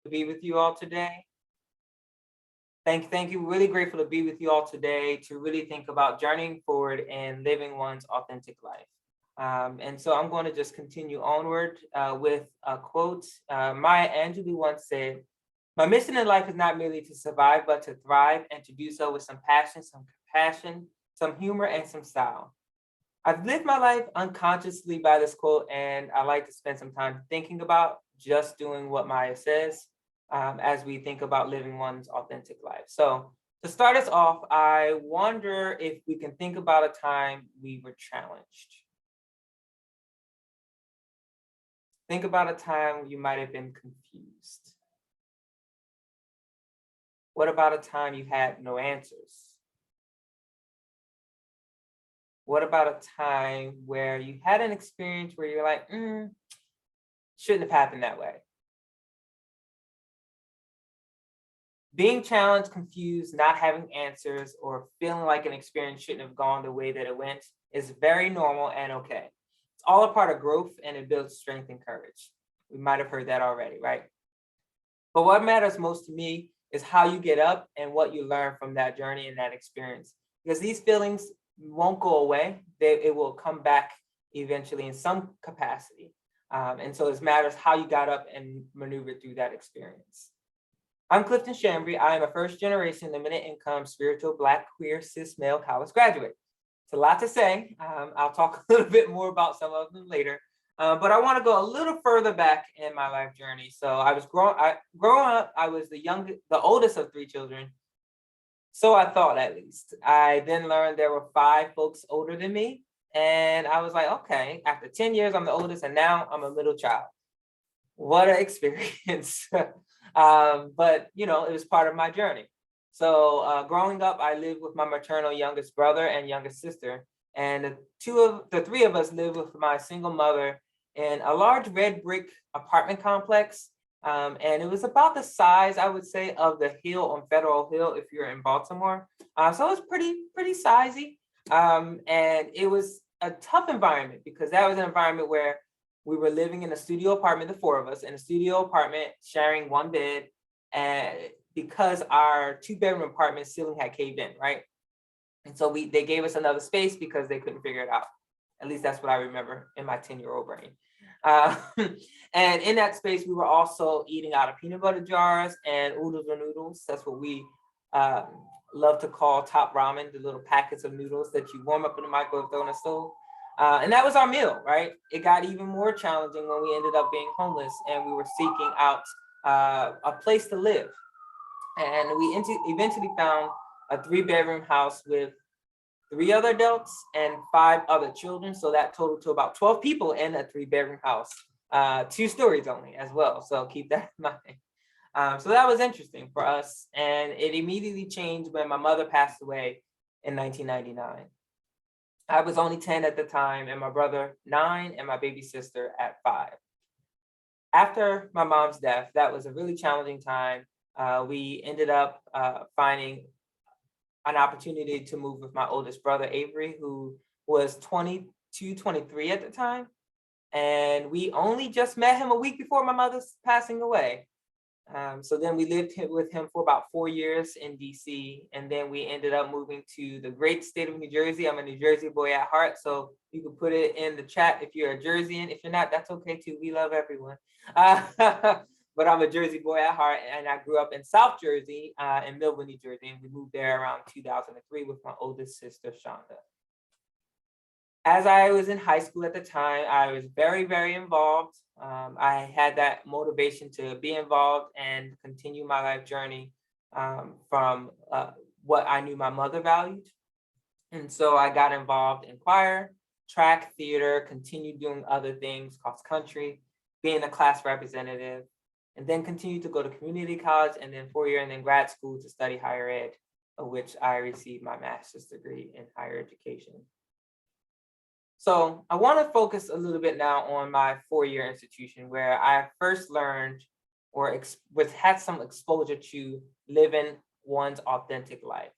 to be with you all today. Thank you. Really grateful to be with you all today to really think about journeying forward and living one's authentic life. And so I'm going to just continue onward with a quote. Maya Angelou once said, "My mission in life is not merely to survive, but to thrive, and to do so with some passion, some compassion, some humor, and some style." I've lived my life unconsciously by this quote, and I like to spend some time thinking about just doing what Maya says as we think about living one's authentic life. So to start us off, I wonder if we can think about a time we were challenged. Think about a time you might have been confused. What about a time you had no answers? What about a time where you had an experience where you're like, shouldn't have happened that way? Being challenged, confused, not having answers, or feeling like an experience shouldn't have gone the way that it went is very normal and okay. It's all a part of growth, and it builds strength and courage. We might have heard that already, right? But what matters most to me is how you get up and what you learn from that journey and that experience. Because these feelings won't go away. It will come back eventually in some capacity. And so it matters how you got up and maneuvered through that experience. I'm Clifton Shambry. I am a first generation limited income, spiritual, Black, queer, cis male college graduate. It's a lot to say. I'll talk a little bit more about some of them later. But I want to go a little further back in my life journey. So I was growing up, I was the oldest of 3 children. So I thought, at least. I then learned there were 5 folks older than me. And I was like, okay, after 10 years, I'm the oldest, and now I'm a middle child. What an experience. But, it was part of my journey. So growing up, I lived with my maternal youngest brother and youngest sister. And the 3 of us lived with my single mother in a large red brick apartment complex. And it was about the size, I would say, of the hill on Federal Hill if you're in Baltimore. So it was pretty sizey. And it was a tough environment because that was an environment where we were living in a studio apartment, the 4 of us, in a studio apartment, sharing 1 bed, and because our 2-bedroom apartment ceiling had caved in, right? And so they gave us another space because they couldn't figure it out. At least that's what I remember in my 10-year-old brain. And in that space, we were also eating out of peanut butter jars and oodles or noodles. That's what we love to call top ramen, the little packets of noodles that you warm up in the microwave, throw on the stove. And that was our meal, right? It got even more challenging when we ended up being homeless and we were seeking out a place to live. And we eventually found a 3-bedroom house with 3 other adults and 5 other children. So that totaled to about 12 people in a 3-bedroom house, 2 stories only as well. So keep that in mind. So that was interesting for us. And it immediately changed when my mother passed away in 1999. I was only 10 at the time, and my brother 9, and my baby sister at 5. After my mom's death, that was a really challenging time. We ended up finding an opportunity to move with my oldest brother, Avery, who was 22, 23 at the time. And we only just met him a week before my mother's passing away. So then we lived with him for about 4 years in DC. And then we ended up moving to the great state of New Jersey. I'm a New Jersey boy at heart. So you can put it in the chat if you're a Jerseyan. If you're not, that's okay too. We love everyone. But I'm a Jersey boy at heart. And I grew up in South Jersey, in Millville, New Jersey. And we moved there around 2003 with my oldest sister, Shonda. As I was in high school at the time, I was very, very involved. I had that motivation to be involved and continue my life journey from what I knew my mother valued. And so I got involved in choir, track, theater, continued doing other things, cross country, being a class representative, and then continued to go to community college and then 4-year and then grad school to study higher ed, of which I received my master's degree in higher education. So I want to focus a little bit now on my 4-year institution where I first learned or had some exposure to living one's authentic life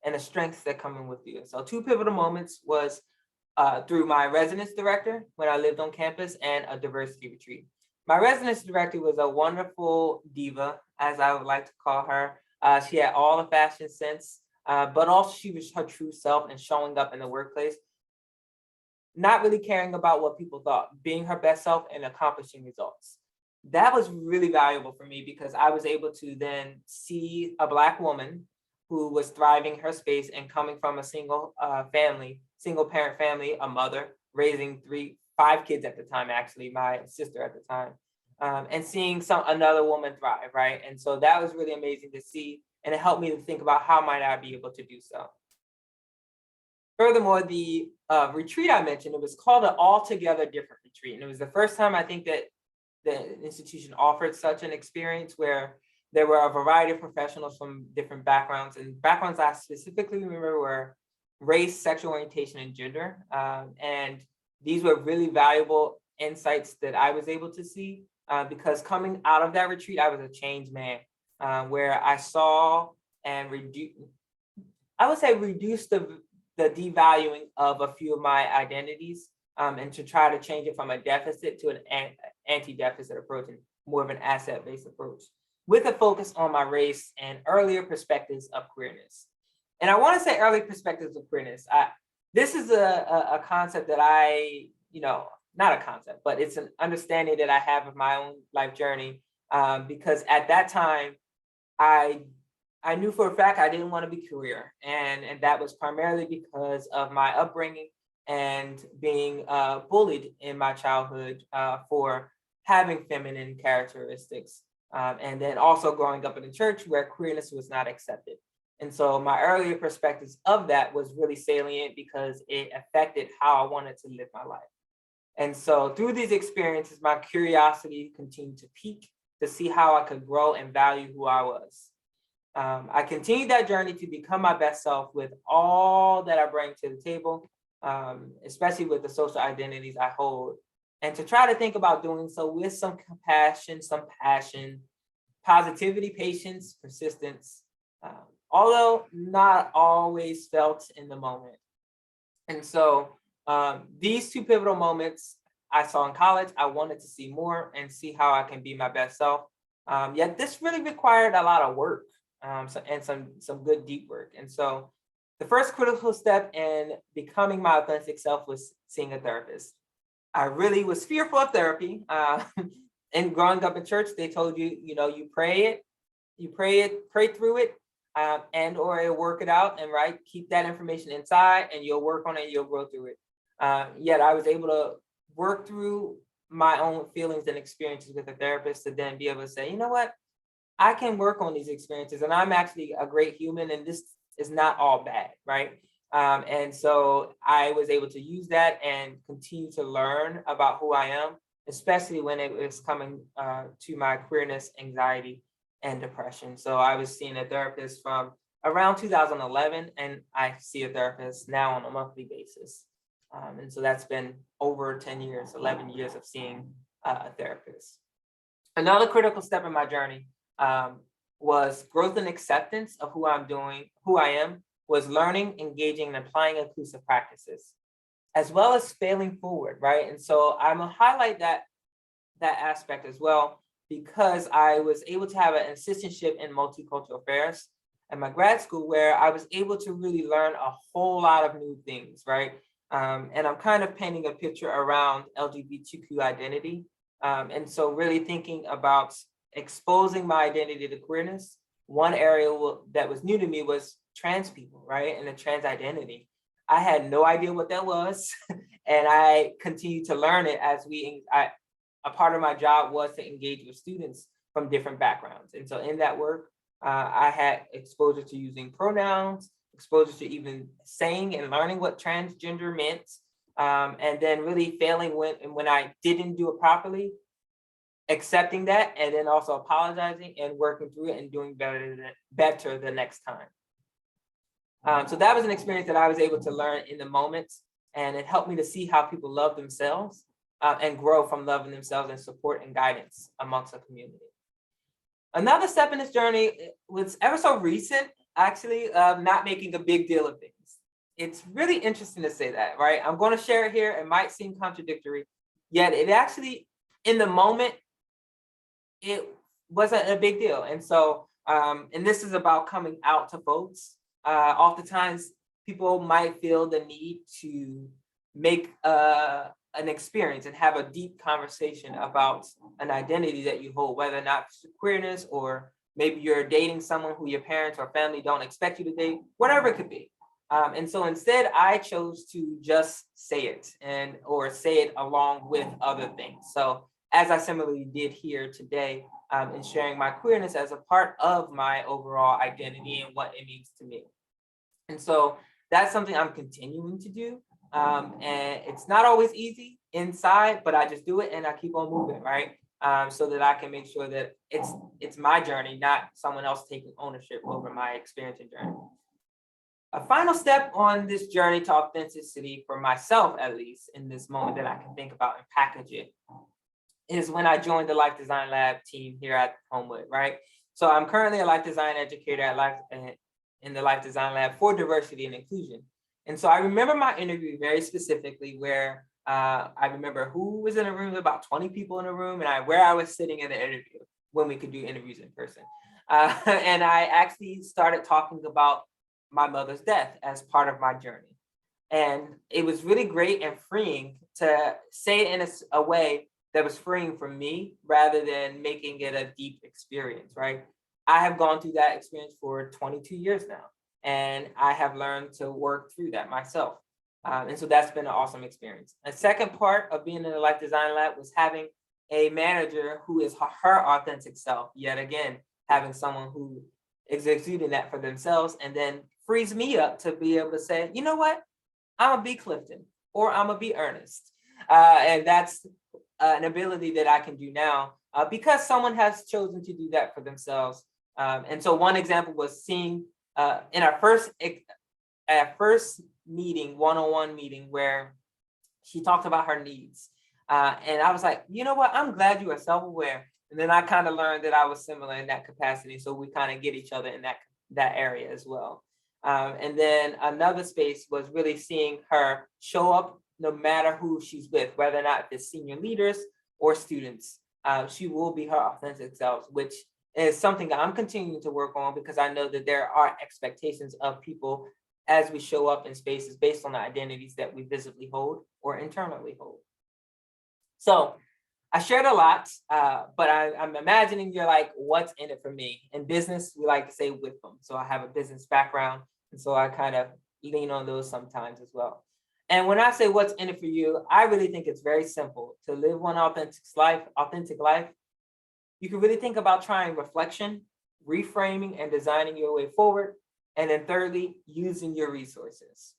and the strengths that come in with you. So 2 pivotal moments was through my residence director when I lived on campus and a diversity retreat. My residence director was a wonderful diva, as I would like to call her. She had all the fashion sense, but also she was her true self and showing up in the workplace, not really caring about what people thought, being her best self and accomplishing results. That was really valuable for me because I was able to then see a Black woman who was thriving her space and coming from a single parent family, a mother raising five kids at the time, actually, my sister at the time, and seeing another woman thrive, right? And so that was really amazing to see, and it helped me to think about how might I be able to do so. Furthermore, the retreat I mentioned, it was called an altogether different retreat. And it was the first time I think that the institution offered such an experience where there were a variety of professionals from different backgrounds, and backgrounds I specifically remember were race, sexual orientation, and gender. And these were really valuable insights that I was able to see because coming out of that retreat, I was a changed man where I saw and reduce the devaluing of a few of my identities and to try to change it from a deficit to an anti-deficit approach and more of an asset-based approach with a focus on my race and earlier perspectives of queerness. And I want to say early perspectives of queerness. This is a concept that not a concept, but it's an understanding that I have of my own life journey because at that time, I knew for a fact I didn't want to be queer, and that was primarily because of my upbringing and being bullied in my childhood for having feminine characteristics, and then also growing up in a church where queerness was not accepted. And so my earlier perspectives of that was really salient because it affected how I wanted to live my life. And so through these experiences, my curiosity continued to peak to see how I could grow and value who I was. I continued that journey to become my best self with all that I bring to the table, especially with the social identities I hold, and to try to think about doing so with some compassion, some passion, positivity, patience, persistence, although not always felt in the moment. And so these two pivotal moments I saw in college, I wanted to see more and see how I can be my best self. Yet this really required a lot of work. And some good deep work. And so the first critical step in becoming my authentic self was seeing a therapist. I really was fearful of therapy. And growing up in church, they told you, you pray through it, and or it'll work it out, and right, keep that information inside and you'll work on it, you'll grow through it. Yet I was able to work through my own feelings and experiences with a therapist to then be able to say, you know what? I can work on these experiences and I'm actually a great human and this is not all bad, right? And so I was able to use that and continue to learn about who I am, especially when it was coming to my queerness, anxiety, and depression. So I was seeing a therapist from around 2011 and I see a therapist now on a monthly basis. And so that's been over 10 years, 11 years of seeing a therapist. Another critical step in my journey was growth and acceptance of who I am, was learning, engaging, and applying inclusive practices, as well as failing forward, right? And so I'm gonna highlight that aspect as well, because I was able to have an assistantship in multicultural affairs at my grad school, where I was able to really learn a whole lot of new things, right? And I'm kind of painting a picture around LGBTQ identity. And so really thinking about exposing my identity to queerness. One area that was new to me was trans people, right? And the trans identity. I had no idea what that was. And I continued to learn it as a part of my job was to engage with students from different backgrounds. And so in that work, I had exposure to using pronouns, exposure to even saying and learning what transgender meant. And then really failing when I didn't do it properly, accepting that, and then also apologizing and working through it and doing better the next time. So that was an experience that I was able to learn in the moment, and it helped me to see how people love themselves and grow from loving themselves and support and guidance amongst a community. Another step in this journey was ever so recent, actually, not making a big deal of things. It's really interesting to say that, right? I'm going to share it here. It might seem contradictory, yet it actually, in the moment, it wasn't a big deal. And so, and this is about coming out to folks. Oftentimes, people might feel the need to make an experience and have a deep conversation about an identity that you hold, whether or not it's queerness, or maybe you're dating someone who your parents or family don't expect you to date, whatever it could be. And so instead, I chose to just say it, or say it along with other things. So as I similarly did here today, in sharing my queerness as a part of my overall identity and what it means to me. And so that's something I'm continuing to do. And it's not always easy inside, but I just do it and I keep on moving, right? So that I can make sure that it's my journey, not someone else taking ownership over my experience and journey. A final step on this journey to authenticity for myself, at least in this moment that I can think about and package it, is when I joined the Life Design Lab team here at Homewood, right? So I'm currently a life design educator in the Life Design Lab for diversity and inclusion. And so I remember my interview very specifically, where I remember who was in a room, about 20 people in a room, and where I was sitting in the interview when we could do interviews in person. And I actually started talking about my mother's death as part of my journey. And it was really great and freeing to say it in a way that was freeing for me, rather than making it a deep experience, right? I have gone through that experience for 22 years now, and I have learned to work through that myself. And so that's been an awesome experience. A second part of being in the Life Design Lab was having a manager who is her authentic self, yet again, having someone who is exuding that for themselves, and then frees me up to be able to say, you know what, I'm gonna be Clifton, or I'm gonna be Ernest. And that's an ability that I can do now, because someone has chosen to do that for themselves. And so one example was seeing in our first meeting, one-on-one meeting, where she talked about her needs. And I was like, you know what, I'm glad you are self-aware. And then I kind of learned that I was similar in that capacity. So we kind of get each other in that area as well. And then another space was really seeing her show up no matter who she's with, whether or not it's senior leaders or students. She will be her authentic self, which is something I'm continuing to work on, because I know that there are expectations of people as we show up in spaces based on the identities that we visibly hold or internally hold. So I shared a lot, but I'm imagining you're like, what's in it for me? In business, we like to say with them. So I have a business background, and so I kind of lean on those sometimes as well. And when I say what's in it for you, I really think it's very simple. To live one authentic life, you can really think about trying reflection, reframing, and designing your way forward. And then thirdly, using your resources.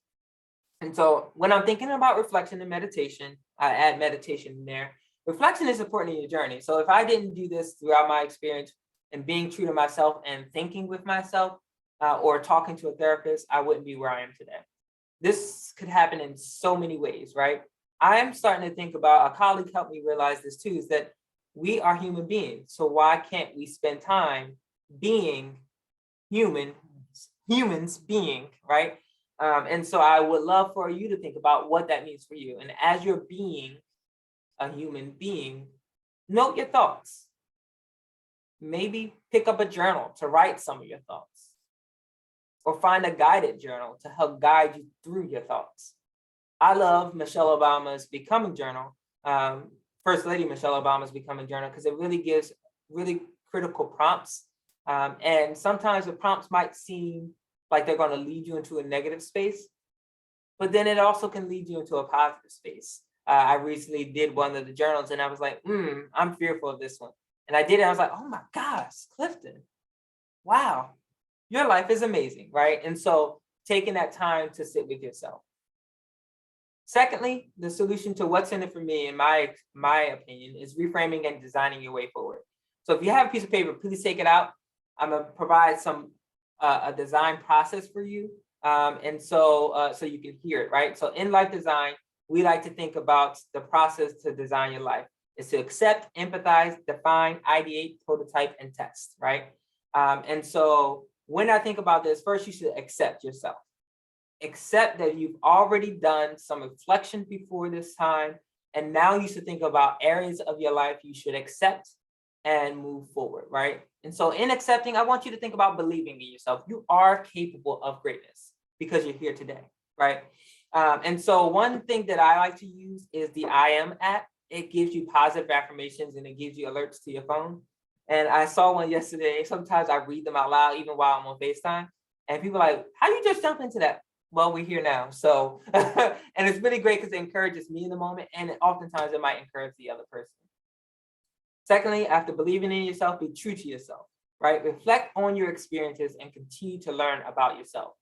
And so when I'm thinking about reflection and meditation, I add meditation in there. Reflection is important in your journey. So if I didn't do this throughout my experience and being true to myself and thinking with myself, or talking to a therapist, I wouldn't be where I am today. This could happen in so many ways, right? I'm starting to think about, a colleague helped me realize this too, is that we are human beings. So why can't we spend time being humans being, right? And so I would love for you to think about what that means for you. And as you're being a human being, note your thoughts. Maybe pick up a journal to write some of your thoughts, or find a guided journal to help guide you through your thoughts. I love Michelle Obama's Becoming Journal, First Lady Michelle Obama's Becoming Journal, because it really gives really critical prompts. And sometimes the prompts might seem like they're going to lead you into a negative space, but then it also can lead you into a positive space. I recently did one of the journals, and I was like, I'm fearful of this one. And I did it, I was like, oh my gosh, Clifton, wow, your life is amazing, right? And so taking that time to sit with yourself. Secondly, the solution to what's in it for me, in my opinion, is reframing and designing your way forward. So if you have a piece of paper, please take it out. I'm gonna provide a design process for you. And so you can hear it, right? So in life design, we like to think about the process to design your life. Is to accept, empathize, define, ideate, prototype, and test, right? And so when I think about this, first you should accept yourself. Accept that you've already done some reflection before this time, and now you should think about areas of your life you should accept and move forward, right? And so in accepting, I want you to think about believing in yourself. You are capable of greatness because you're here today, right? And so one thing that I like to use is the I Am app. It gives you positive affirmations and it gives you alerts to your phone. And I saw one yesterday. Sometimes I read them out loud, even while I'm on FaceTime. And people are like, how you just jump into that? Well, we're here now. So, and it's really great because it encourages me in the moment. And oftentimes it might encourage the other person. Secondly, after believing in yourself, be true to yourself, right? Reflect on your experiences and continue to learn about yourself.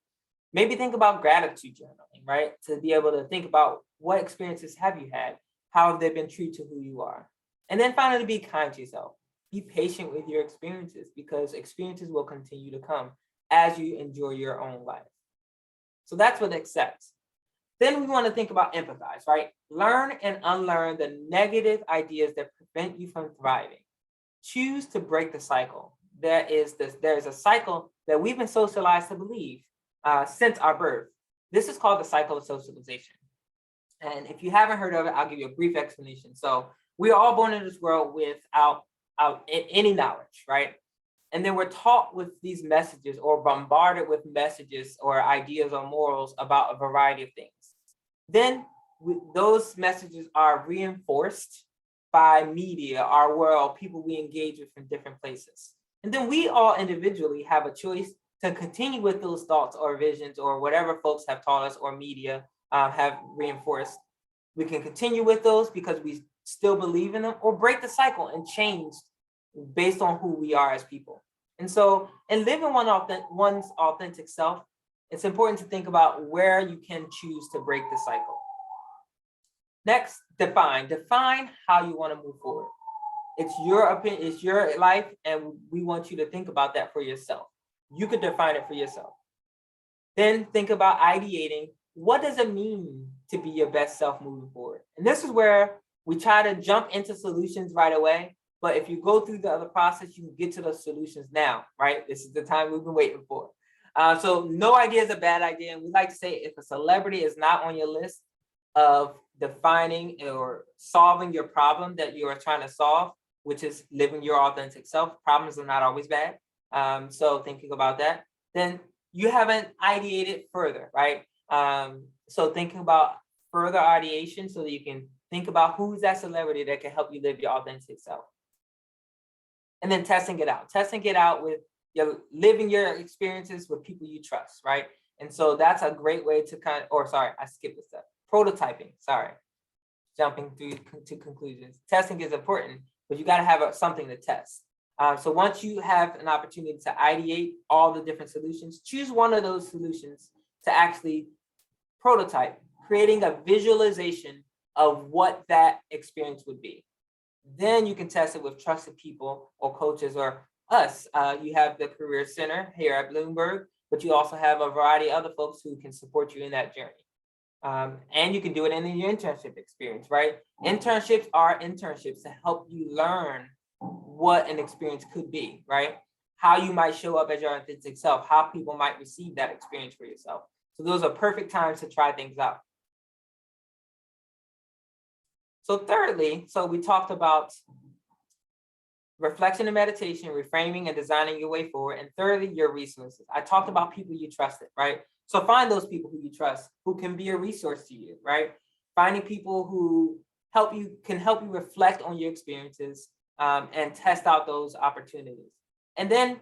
Maybe think about gratitude journaling, right? To be able to think about what experiences have you had? How have they been true to who you are? And then finally, be kind to yourself. Be patient with your experiences because experiences will continue to come as you enjoy your own life. So that's what accept. Then we want to think about empathize, right? Learn and unlearn the negative ideas that prevent you from thriving. Choose to break the cycle. There's a cycle that we've been socialized to believe since our birth. This is called the cycle of socialization. And if you haven't heard of it, I'll give you a brief explanation. So we are all born into this world without any knowledge, right? And then we're taught with these messages or bombarded with messages or ideas or morals about a variety of things. Then those messages are reinforced by media, our world, people we engage with from different places. And then we all individually have a choice to continue with those thoughts or visions or whatever folks have taught us or media have reinforced. We can continue with those because we still believe in them, or break the cycle and change based on who we are as people. And so in living one's authentic self, it's important to think about where you can choose to break the cycle. Next, define how you want to move forward. It's your opinion, it's your life, and we want you to think about that for yourself. You could define it for yourself. Then think about ideating. What does it mean to be your best self moving forward? And this is where we try to jump into solutions right away. But if you go through the other process, you can get to those solutions now, right? This is the time we've been waiting for. So no idea is a bad idea. And we like to say if a celebrity is not on your list of defining or solving your problem that you are trying to solve, which is living your authentic self, problems are not always bad. So thinking about that, then you haven't ideated further, right? So thinking about further ideation so that you can think about who's that celebrity that can help you live your authentic self. And then testing it out with living your experiences with people you trust, right? And so that's a great way to I skipped a step. Prototyping, jumping through to conclusions. Testing is important, but you got to have something to test. So once you have an opportunity to ideate all the different solutions, choose one of those solutions to actually prototype, creating a visualization of what that experience would be. Then you can test it with trusted people or coaches or us. You have the Career Center here at Bloomberg, but you also have a variety of other folks who can support you in that journey. And you can do it in your internship experience, right? Internships are internships to help you learn what an experience could be, right? How you might show up as your authentic self, how people might receive that experience for yourself. So those are perfect times to try things out. So thirdly, we talked about reflection and meditation, reframing and designing your way forward. And thirdly, your resources. I talked about people you trusted, right? So find those people who you trust, who can be a resource to you, right? Finding people who can help you reflect on your experiences and test out those opportunities. And then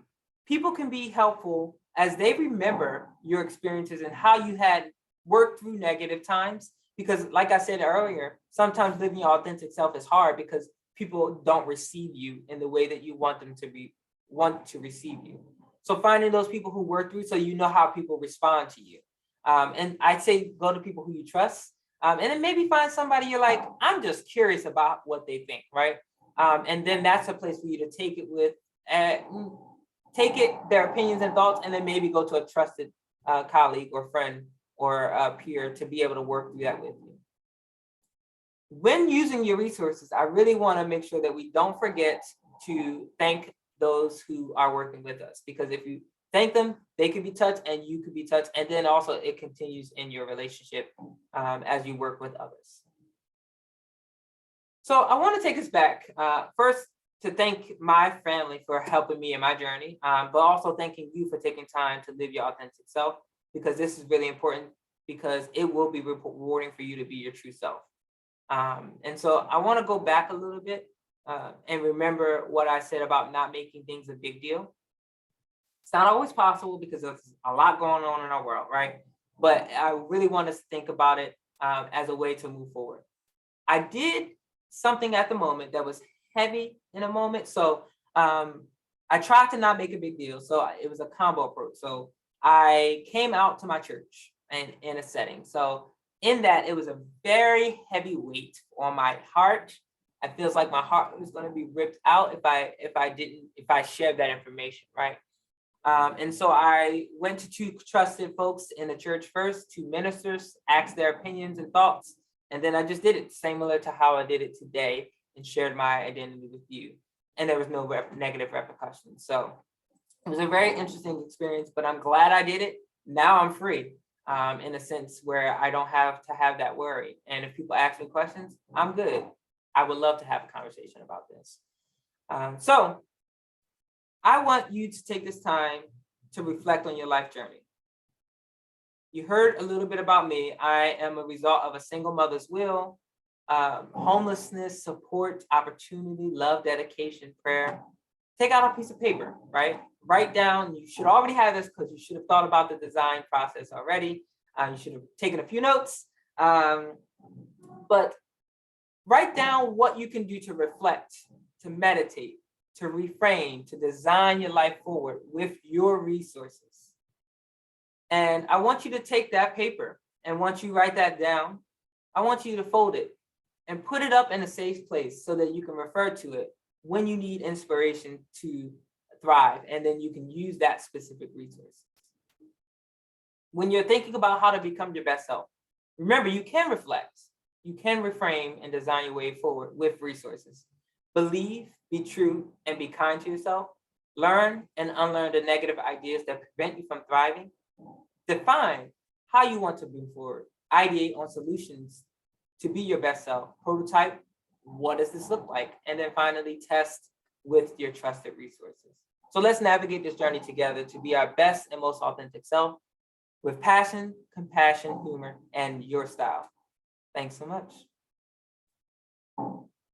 people can be helpful as they remember your experiences and how you had worked through negative times. Because like I said earlier, sometimes living your authentic self is hard because people don't receive you in the way that you want them to receive you. So finding those people who work through so you know how people respond to you. And I'd say go to people who you trust. And then maybe find somebody you're like, I'm just curious about what they think, right? And then that's a place for you to take it their opinions and thoughts, and then maybe go to a trusted colleague or friend or a peer to be able to work through that with you. When using your resources, I really want to make sure that we don't forget to thank those who are working with us, because if you thank them, they could be touched and you could be touched. And then also it continues in your relationship as you work with others. So I want to take us back first to thank my family for helping me in my journey, but also thanking you for taking time to live your authentic self, because this is really important, because it will be rewarding for you to be your true self. And so I want to go back a little bit and remember what I said about not making things a big deal. It's not always possible because there's a lot going on in our world, right? But I really want us to think about it as a way to move forward. I did something at the moment that was heavy in a moment. So I tried to not make a big deal. So it was a combo approach. So I came out to my church and in a setting. So in that, it was a very heavy weight on my heart. It feels like my heart was going to be ripped out if I shared that information, right? And so I went to two trusted folks in the church first, two ministers, asked their opinions and thoughts, and then I just did it similar to how I did it today and shared my identity with you. And there was no negative repercussions. So it was a very interesting experience, but I'm glad I did it. Now I'm free in a sense where I don't have to have that worry. And if people ask me questions, I'm good. I would love to have a conversation about this. So I want you to take this time to reflect on your life journey. You heard a little bit about me. I am a result of a single mother's will, homelessness, support, opportunity, love, dedication, prayer. Take out a piece of paper, right? Write down, you should already have this because you should have thought about the design process already. You should have taken a few notes, but write down what you can do to reflect, to meditate, to reframe, to design your life forward with your resources. And I want you to take that paper, and once you write that down, I want you to fold it and put it up in a safe place so that you can refer to it when you need inspiration to thrive, and then you can use that specific resource. When you're thinking about how to become your best self, remember, you can reflect, you can reframe and design your way forward with resources. Believe, be true, and be kind to yourself. Learn and unlearn the negative ideas that prevent you from thriving. Define how you want to move forward. Ideate on solutions to be your best self. Prototype, what does this look like? And then finally test with your trusted resources. So let's navigate this journey together to be our best and most authentic self with passion, compassion, humor, and your style. Thanks so much.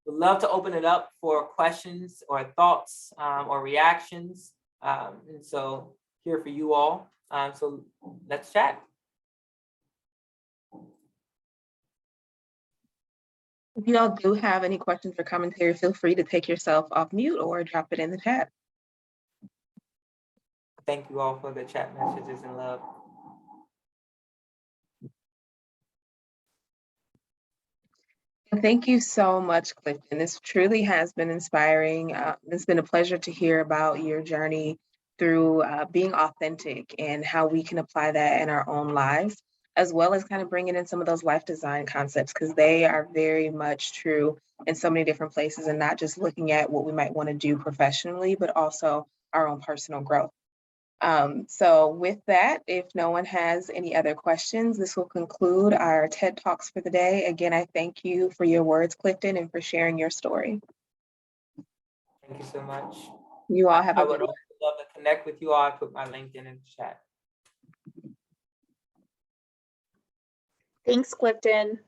We'd love to open it up for questions or thoughts or reactions. And so here for you all. So let's chat. If you all do have any questions or commentary, feel free to take yourself off mute or drop it in the chat. Thank you all for the chat messages and love. Thank you so much, Clifton. This truly has been inspiring. It's been a pleasure to hear about your journey through being authentic and how we can apply that in our own lives, as well as kind of bringing in some of those life design concepts, because they are very much true in so many different places, and not just looking at what we might want to do professionally, but also our own personal growth. So with that, if no one has any other questions, this will conclude our TED Talks for the day. Again, I thank you for your words, Clifton, and for sharing your story. Thank you so much. You all have I would also love to connect with you all. I put my LinkedIn in the chat. Thanks, Clifton.